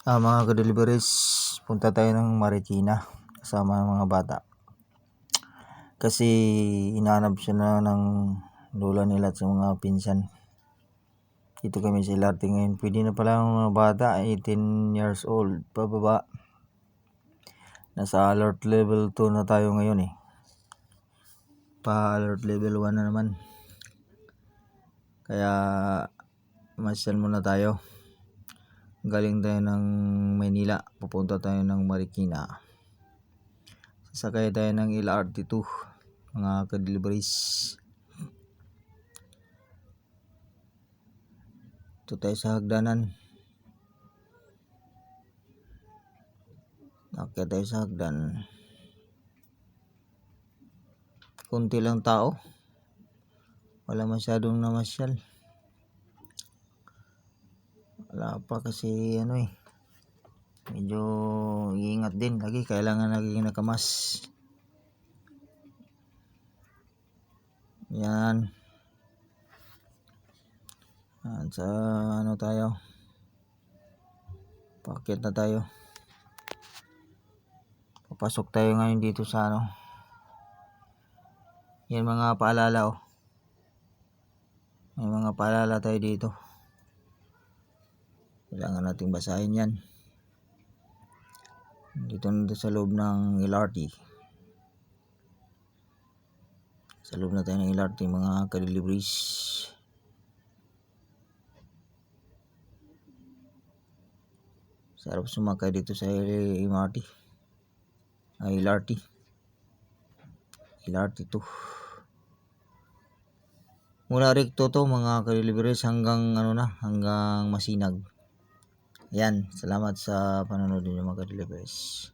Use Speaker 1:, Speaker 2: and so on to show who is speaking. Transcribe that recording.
Speaker 1: Mga ka-deliveries, punta tayo ng Marikina kasama ng mga bata. Kasi inaanap siya na ng lola nila at sa mga pinsan. Dito kami sa LRT ngayon. Pwede na pala ang mga bata, 18 years old, pababa. Nasa alert level 2 na tayo ngayon eh. Pa-alert level 1 na naman. Kaya masyal muna tayo. Galing tayo ng Maynila, pupunta tayo ng Marikina. Sasakay tayo ng LRT 2, mga ka-deliveries. Ito tayo sa hagdanan. Akyat tayo sa hagdan. Kunti lang tao. Wala masyadong namasyal. Wala pa kasi medyo iingat din lagi, kailangan lagi nakamas. Yan. Sa tayo, paakyat na tayo. Papasok tayo ngayon dito sa yan, mga paalala may mga paalala tayo dito, kailangan nating basahin yan. Dito na sa loob ng LRT. Sa loob na tayo ng LRT, mga ka-deliveries. Sarap sumakay dito sa MRT. LRT 2. Mula rekto to, mga ka-deliveries, hanggang hanggang Masinag. Yan, salamat sa panonood niyo, mga ka-deliveries.